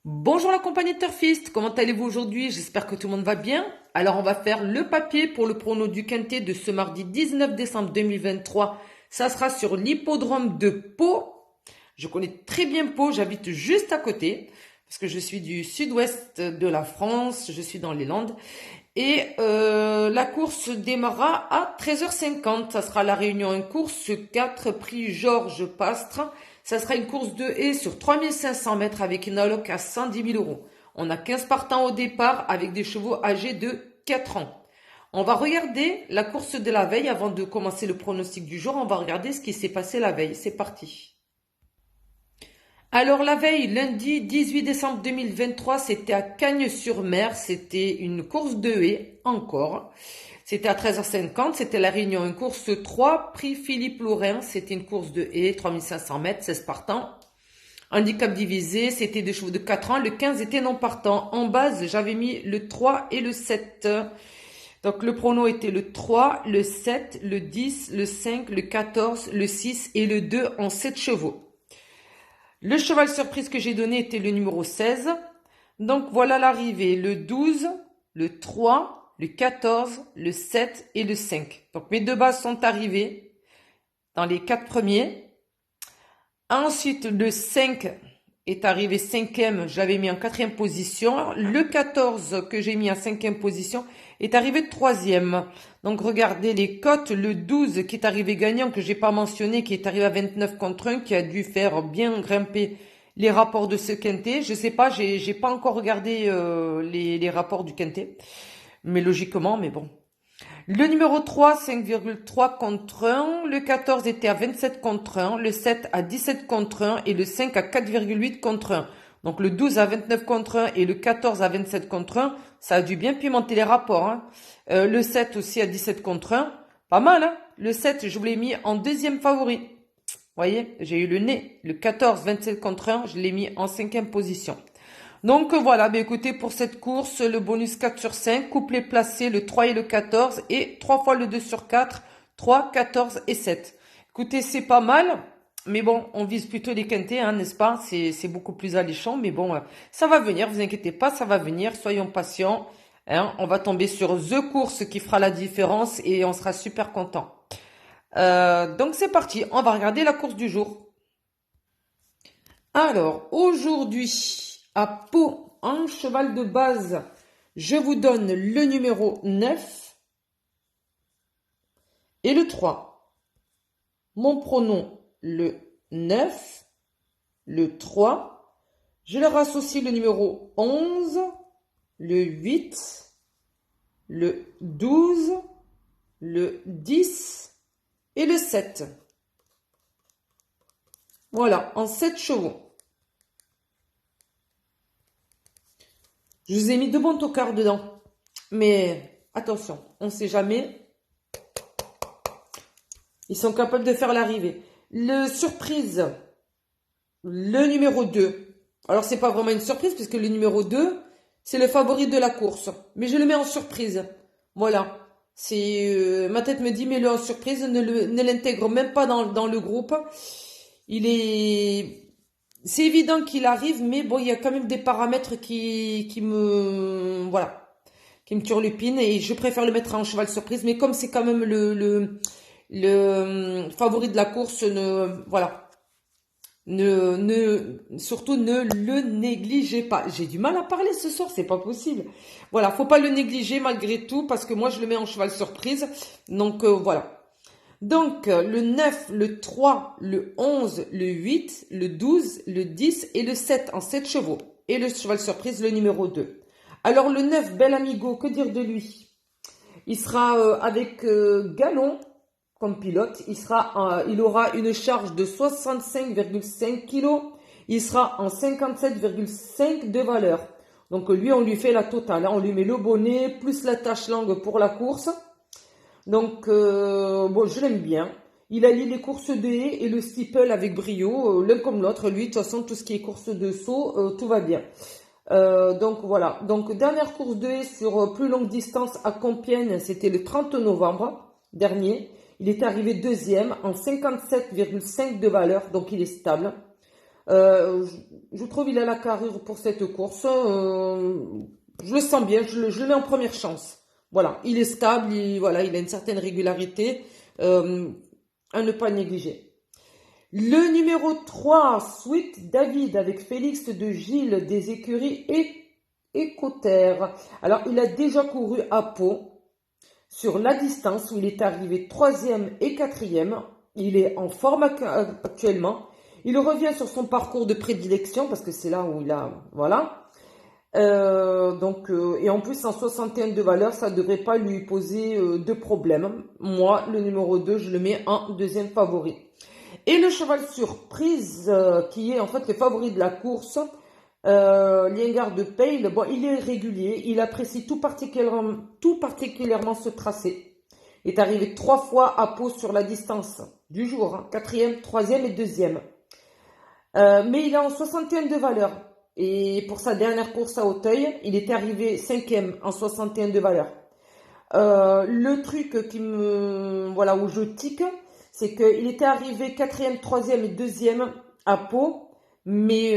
Bonjour la compagnie Turfiste, comment allez-vous aujourd'hui? J'espère que tout le monde va bien. Alors on va faire le papier pour le prono du Quintet de ce mardi 19 décembre 2023. Ça sera sur l'hippodrome de Pau. Je connais très bien Pau, j'habite juste à côté parce que je suis du sud-ouest de la France, je suis dans les Landes. Et la course démarrera à 13h50. Ça sera la réunion en course 4 prix Georges Pastre. Ça sera une course de haies sur 3500 mètres avec une alloc à 110 000 euros. On a 15 partants au départ avec des chevaux âgés de 4 ans. On va regarder la course de la veille avant de commencer le pronostic du jour. On va regarder ce qui s'est passé la veille. C'est parti. Alors la veille, lundi 18 décembre 2023, c'était à Cagnes-sur-Mer, c'était une course de haies, encore. C'était à 13h50, c'était la réunion, une course 3, prix Philippe Laurin, c'était une course de haies, 3500 mètres, 16 partants. Handicap divisé, c'était des chevaux de 4 ans, le 15 était non partant. En base, j'avais mis le 3 et le 7. Donc le prono était le 3, le 7, le 10, le 5, le 14, le 6 et le 2 en 7 chevaux. Le cheval surprise que j'ai donné était le numéro 16. Donc voilà l'arrivée, le 12, le 3, le 14, le 7 et le 5. Donc mes deux bases sont arrivées dans les 4 premiers. Ensuite, le 5 est arrivé 5e, j'avais mis en 4e position. Le 14 que j'ai mis en 5e position est arrivé 3e. Donc regardez les cotes, le 12 qui est arrivé gagnant, que j'ai pas mentionné, qui est arrivé à 29 contre 1, qui a dû faire bien grimper les rapports de ce quintet. Je sais pas, j'ai pas encore regardé les rapports du quintet, mais logiquement, mais bon. Le numéro 3, 5,3 contre 1. Le 14 était à 27 contre 1. Le 7 à 17 contre 1. Et le 5 à 4,8 contre 1. Donc le 12 à 29 contre 1 et le 14 à 27 contre 1. Ça a dû bien pimenter les rapports. Hein. Le 7 aussi à 17 contre 1. Pas mal, hein. Le 7, je vous l'ai mis en deuxième favori. Vous voyez, j'ai eu le nez. Le 14, 27 contre 1, je l'ai mis en 5e position. Donc voilà, bah écoutez, pour cette course, le bonus 4 sur 5, couplet placé, le 3 et le 14, et 3 fois le 2 sur 4, 3, 14 et 7. Écoutez, c'est pas mal, mais bon, on vise plutôt les quintets, hein, n'est-ce pas? C'est beaucoup plus alléchant, mais bon, ça va venir, vous inquiétez pas, ça va venir, soyons patients. Hein, on va tomber sur The Course qui fera la différence et on sera super content. Donc c'est parti, on va regarder la course du jour. Alors, aujourd'hui, à Pau, en cheval de base, je vous donne le numéro 9 et le 3. Mon pronom, le 9, le 3. Je leur associe le numéro 11, le 8, le 12, le 10 et le 7. Voilà, en 7 chevaux. Je vous ai mis 2 bons tocards dedans. Mais attention, on ne sait jamais. Ils sont capables de faire l'arrivée. Le surprise, le numéro 2. Alors, c'est pas vraiment une surprise puisque le numéro 2, c'est le favori de la course. Mais je le mets en surprise. Voilà. Ma tête me dit, mets-le en surprise. Ne l'intègre même pas dans le groupe. C'est évident qu'il arrive, mais bon, il y a quand même des paramètres qui me turlupinent et je préfère le mettre en cheval surprise. Mais comme c'est quand même le favori de la course, surtout ne le négligez pas. J'ai du mal à parler ce soir, c'est pas possible. Voilà, faut pas le négliger malgré tout parce que moi je le mets en cheval surprise. Donc voilà. Donc, le 9, le 3, le 11, le 8, le 12, le 10 et le 7 en 7 chevaux. Et le cheval surprise, le numéro 2. Alors, le 9, Bel Amigo, que dire de lui? Il sera avec Galon comme pilote. Il aura une charge de 65,5 kg. Il sera en 57,5 de valeur. Donc, lui, on lui fait la totale. On lui met le bonnet, plus la tache langue pour la course. Donc, bon, je l'aime bien. Il allie les courses de haies et le steeple avec brio, l'un comme l'autre. Lui, de toute façon, tout ce qui est course de saut, tout va bien. Donc, voilà. Donc, dernière course de haies sur plus longue distance à Compiègne, c'était le 30 novembre dernier. Il est arrivé deuxième en 57,5 de valeur, donc il est stable. Je trouve il a la carrure pour cette course. Je le sens bien, je le mets en première chance. Voilà, il est stable, voilà, il a une certaine régularité à ne pas négliger. Le numéro 3, Sweet David, avec Félix de Gilles des écuries Écotère. Alors, il a déjà couru à Pau sur la distance où il est arrivé 3e et 4e. Il est en forme actuellement. Il revient sur son parcours de prédilection parce que c'est là où il a... Voilà. Et en plus, en 61 de valeur, ça ne devrait pas lui poser de problème. Moi, le numéro 2, je le mets en deuxième favori. Et le cheval surprise, qui est en fait le favori de la course, Liengard de Peille, bon, il est régulier, il apprécie tout particulièrement ce tracé. Il est arrivé 3 fois à Pau sur la distance du jour, hein, 4e, 3e et 2e. Mais il est en 61 de valeur. Et pour sa dernière course à Auteuil, il était arrivé 5e en 61 de valeur. Le truc voilà, où je tique, c'est qu'il était arrivé 4e, 3e et 2e à Pau. Mais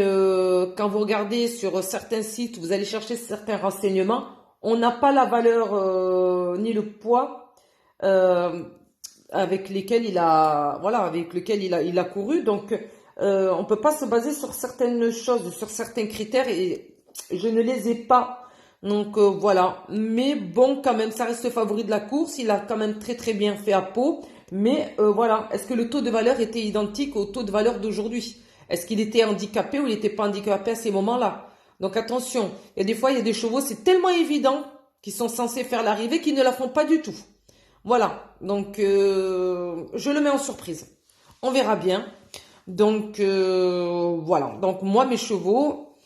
quand vous regardez sur certains sites, vous allez chercher certains renseignements, on n'a pas la valeur ni le poids avec lesquels il a, voilà, avec lequel il a couru. Donc, on peut pas se baser sur certaines choses, sur certains critères, et je ne les ai pas. Donc voilà. Mais bon, quand même, ça reste le favori de la course. Il a quand même très très bien fait à Pau. Mais voilà, est-ce que le taux de valeur était identique au taux de valeur d'aujourd'hui? Est-ce qu'il était handicapé ou il n'était pas handicapé à ces moments-là? Donc attention, il y a des fois, il y a des chevaux, c'est tellement évident qu'ils sont censés faire l'arrivée qu'ils ne la font pas du tout. Voilà, donc je le mets en surprise. On verra bien. Donc voilà, donc moi mes chevaux,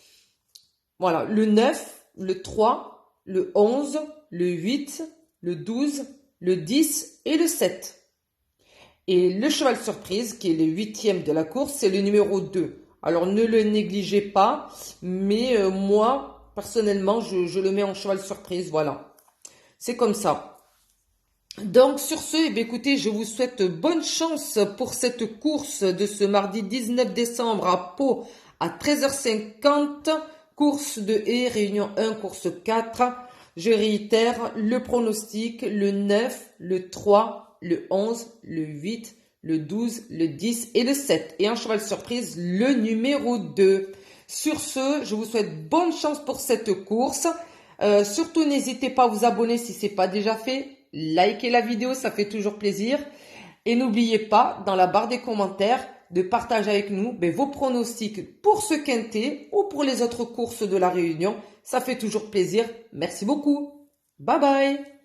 voilà, le 9, le 3, le 11, le 8, le 12, le 10 et le 7. Et le cheval surprise, qui est le 8e de la course, c'est le numéro 2. Alors ne le négligez pas, mais moi, personnellement, je le mets en cheval surprise, voilà. C'est comme ça. Donc sur ce, eh bien, écoutez, je vous souhaite bonne chance pour cette course de ce mardi 19 décembre à Pau à 13h50. Course de haies, réunion 1, course 4. Je réitère le pronostic, le 9, le 3, le 11, le 8, le 12, le 10 et le 7. Et en cheval surprise, le numéro 2. Sur ce, je vous souhaite bonne chance pour cette course. Surtout, n'hésitez pas à vous abonner si ce n'est pas déjà fait. Likez la vidéo, ça fait toujours plaisir. Et n'oubliez pas, dans la barre des commentaires, de partager avec nous vos pronostics pour ce quintet ou pour les autres courses de la Réunion. Ça fait toujours plaisir. Merci beaucoup. Bye bye.